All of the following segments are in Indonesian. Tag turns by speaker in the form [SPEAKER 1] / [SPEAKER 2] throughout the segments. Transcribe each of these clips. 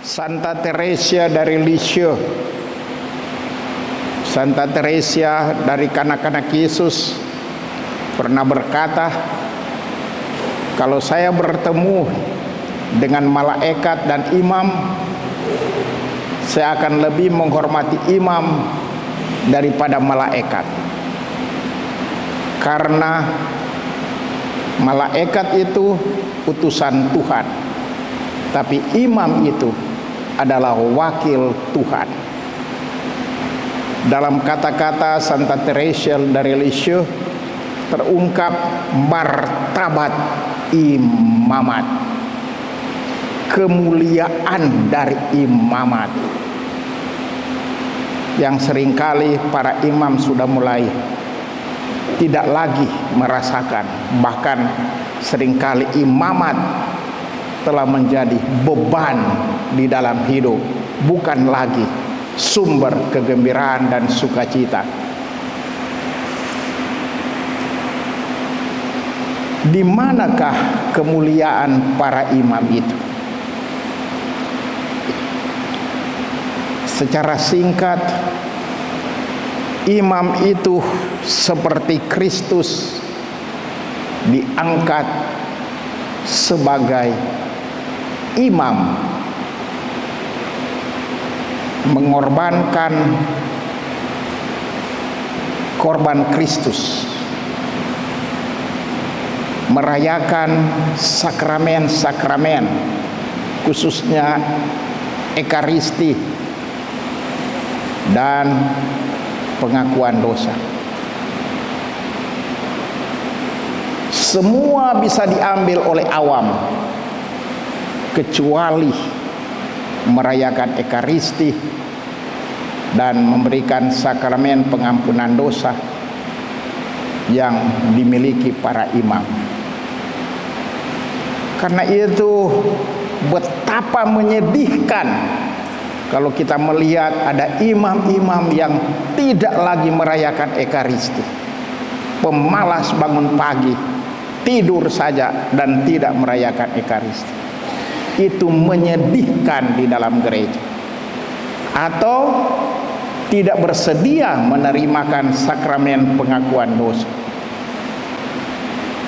[SPEAKER 1] Santa Teresa dari Lisieux, Santa Teresa dari kanak-kanak Yesus pernah berkata, kalau saya bertemu dengan malaikat dan imam, saya akan lebih menghormati imam daripada malaikat, karena malaikat itu utusan Tuhan, tapi imam itu adalah wakil Tuhan. Dalam kata-kata Santa Teresa dari Lisieux terungkap martabat imamat, kemuliaan dari imamat yang seringkali para imam sudah mulai tidak lagi merasakan. Bahkan seringkali imamat telah menjadi beban di dalam hidup, bukan lagi sumber kegembiraan dan sukacita. Di manakah kemuliaan para imam itu? Secara singkat, imam itu seperti Kristus diangkat sebagai imam, mengorbankan korban Kristus, merayakan sakramen-sakramen, khususnya Ekaristi dan pengakuan dosa. Semua bisa diambil oleh awam, kecuali merayakan Ekaristi dan memberikan sakramen pengampunan dosa yang dimiliki para imam. Karena itu betapa menyedihkan kalau kita melihat ada imam-imam yang tidak lagi merayakan Ekaristi, pemalas bangun pagi, tidur saja dan tidak merayakan Ekaristi. Itu menyedihkan di dalam gereja. Atau tidak bersedia menerimakan sakramen pengakuan dosa.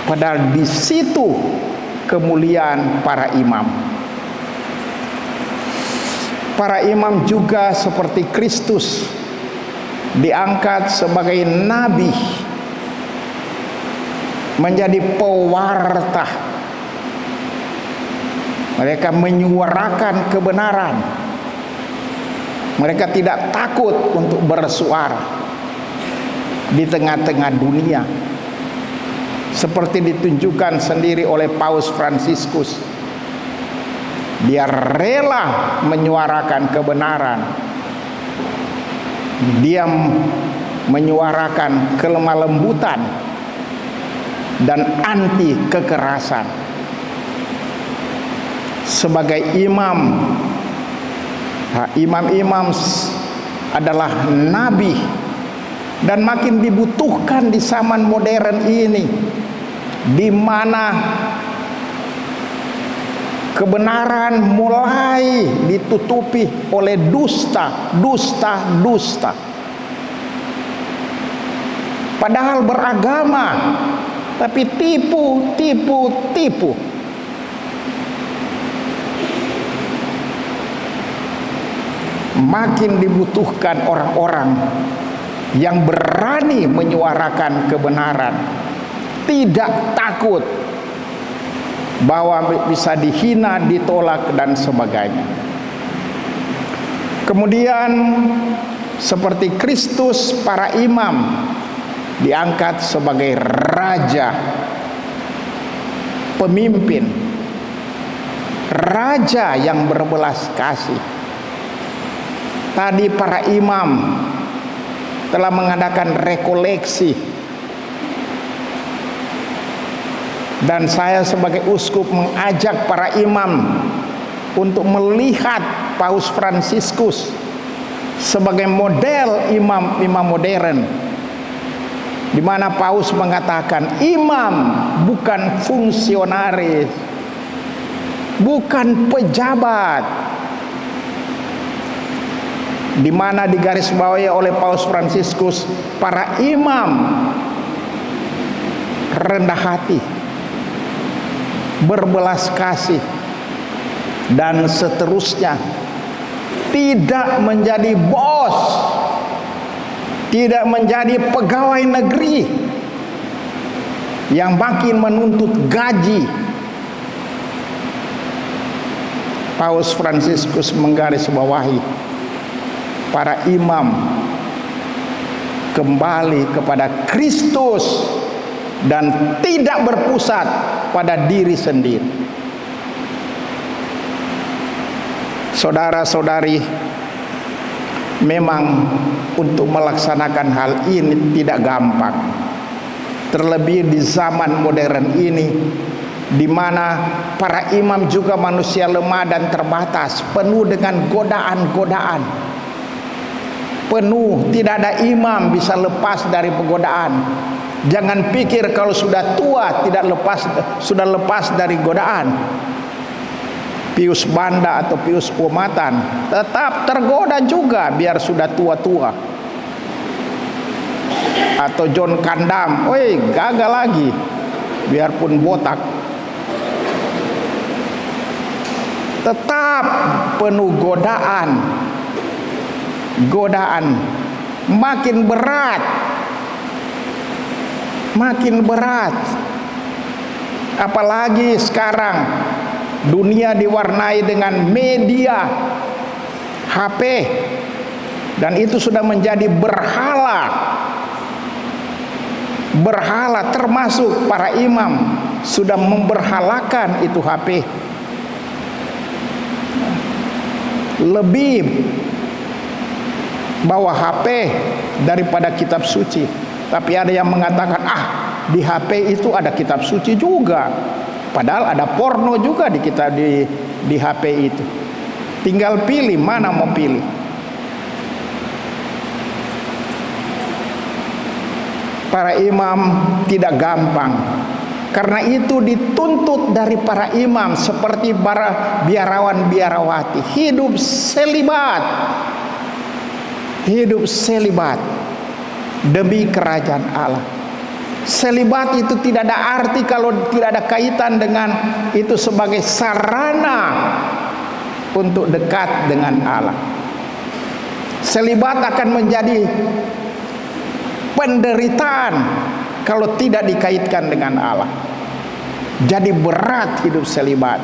[SPEAKER 1] Padahal di situ kemuliaan para imam. Para imam juga seperti Kristus diangkat sebagai nabi, menjadi pewarta. Mereka menyuarakan kebenaran. Mereka tidak takut untuk bersuara di tengah-tengah dunia, seperti ditunjukkan sendiri oleh Paus Fransiskus. Dia rela menyuarakan kebenaran. Dia menyuarakan kelemah lembutan dan anti kekerasan. Sebagai imam, imam-imam adalah nabi dan makin dibutuhkan di zaman modern ini, di mana kebenaran mulai ditutupi oleh dusta. Padahal beragama, tapi tipu. Makin dibutuhkan orang-orang yang berani menyuarakan kebenaran, tidak takut bahwa bisa dihina, ditolak dan sebagainya. Kemudian seperti Kristus, para imam diangkat sebagai raja, pemimpin, raja yang berbelas kasih. Tadi para imam telah mengadakan rekoleksi, dan saya sebagai uskup mengajak para imam untuk melihat Paus Fransiskus sebagai model imam-imam modern, di mana Paus mengatakan imam bukan fungsionaris, bukan pejabat, di mana digarisbawahi oleh Paus Fransiskus, para imam rendah hati, berbelas kasih, dan seterusnya. Tidak menjadi bos, tidak menjadi pegawai negeri yang makin menuntut gaji. Paus Fransiskus menggarisbawahi para imam kembali kepada Kristus dan tidak berpusat pada diri sendiri. Saudara-saudari, memang untuk melaksanakan hal ini tidak gampang. Terlebih di zaman modern ini, di mana para imam juga manusia lemah dan terbatas, penuh dengan godaan-godaan. Penuh, tidak ada imam bisa lepas dari pegodaan. Jangan pikir kalau sudah tua sudah lepas dari godaan. Pius Banda atau Pius Pomatan tetap tergoda juga biar sudah tua-tua. Atau John Kandam, gagal lagi biarpun botak. Tetap penuh godaan. Godaan makin berat. Makin berat. Apalagi sekarang dunia diwarnai dengan media HP, dan itu sudah menjadi berhala. Berhala, termasuk para imam sudah memberhalakan itu HP. Lebih bawa HP daripada kitab suci. Tapi ada yang mengatakan, di HP itu ada kitab suci juga. Padahal ada porno juga di HP itu. Tinggal pilih mana mau pilih. Para imam tidak gampang. Karena itu dituntut dari para imam seperti para biarawan-biarawati, hidup selibat. Hidup selibat demi kerajaan Allah. Selibat itu tidak ada arti kalau tidak ada kaitan dengan itu sebagai sarana untuk dekat dengan Allah. Selibat akan menjadi penderitaan kalau tidak dikaitkan dengan Allah. Jadi berat hidup selibat,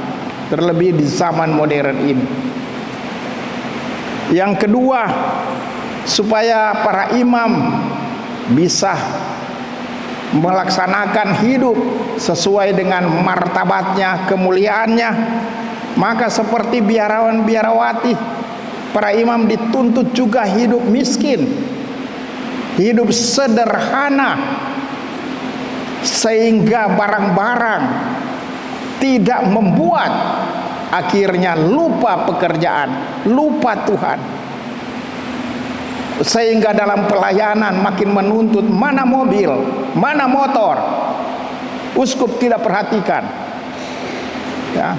[SPEAKER 1] terlebih di zaman modern ini. Yang kedua, supaya para imam bisa melaksanakan hidup sesuai dengan martabatnya, kemuliaannya, maka seperti biarawan-biarawati, para imam dituntut juga hidup miskin, hidup sederhana, sehingga barang-barang tidak membuat akhirnya lupa pekerjaan, lupa Tuhan. Sehingga dalam pelayanan makin menuntut mana mobil, mana motor. Uskup tidak perhatikan, ya.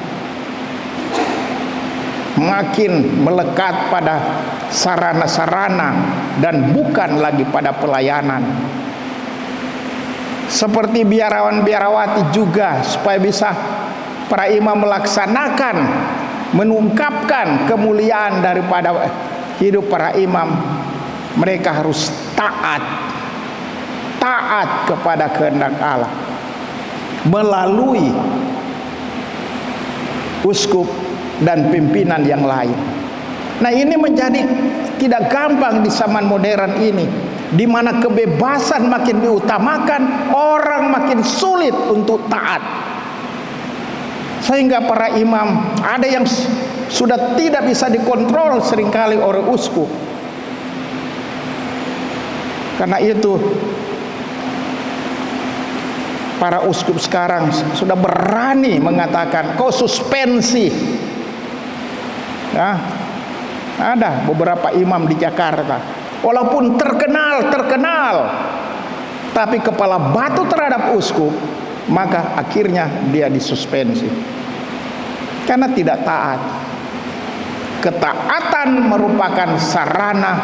[SPEAKER 1] Makin melekat pada sarana-sarana dan bukan lagi pada pelayanan. Seperti biarawan-biarawati juga, supaya bisa para imam melaksanakan, mengungkapkan kemuliaan daripada hidup para imam. Mereka harus taat kepada kehendak Allah melalui uskup dan pimpinan yang lain. Nah, ini menjadi tidak gampang di zaman modern ini, di mana kebebasan makin diutamakan, orang makin sulit untuk taat. Sehingga para imam ada yang sudah tidak bisa dikontrol seringkali oleh uskup. Karena itu para uskup sekarang sudah berani mengatakan kau suspensi. Ya, ada beberapa imam di Jakarta, walaupun terkenal, tapi kepala batu terhadap uskup, maka akhirnya dia disuspensi karena tidak taat, ketaatan merupakan sarana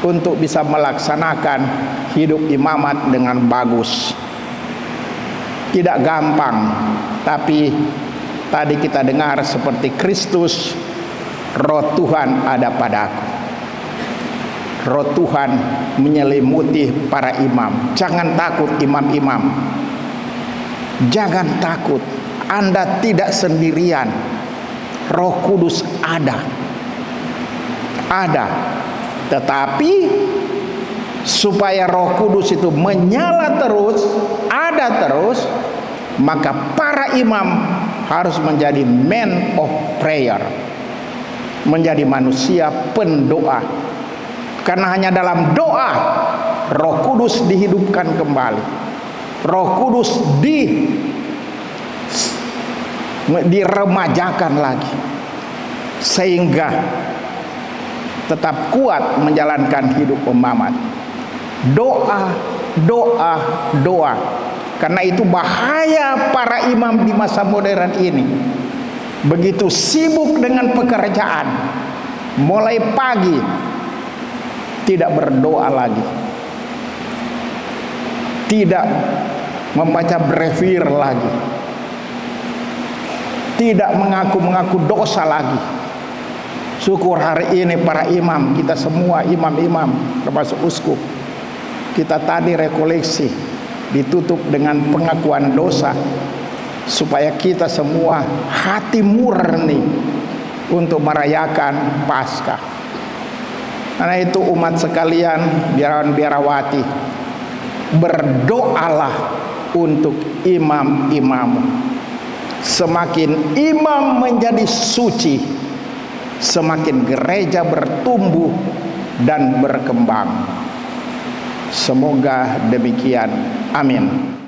[SPEAKER 1] untuk bisa melaksanakan hidup imamat dengan bagus. Tidak gampang, tapi tadi kita dengar seperti Kristus, roh Tuhan ada padaku. Roh Tuhan menyelimuti para imam. Jangan takut imam-imam. Jangan takut. Anda tidak sendirian. Roh Kudus ada. Ada. Tetapi supaya Roh Kudus itu menyala terus, ada terus, maka para imam harus menjadi man of prayer. Menjadi manusia pendoa. Karena hanya dalam doa Roh Kudus dihidupkan kembali. Roh Kudus diremajakan lagi, sehingga tetap kuat menjalankan hidup imamat. Doa, doa, doa. Karena itu bahaya para imam di masa modern ini. Begitu sibuk dengan pekerjaan, mulai pagi tidak berdoa lagi, tidak membaca brevir lagi, tidak mengaku-mengaku dosa lagi. Syukur hari ini para imam, kita semua imam-imam termasuk uskup, kita tadi rekoleksi ditutup dengan pengakuan dosa, supaya kita semua hati murni untuk merayakan Paskah. Karena itu umat sekalian, biarawan-biarawati, berdoalah untuk imam-imam. Semakin imam menjadi suci, semakin gereja bertumbuh dan berkembang. Semoga demikian. Amin.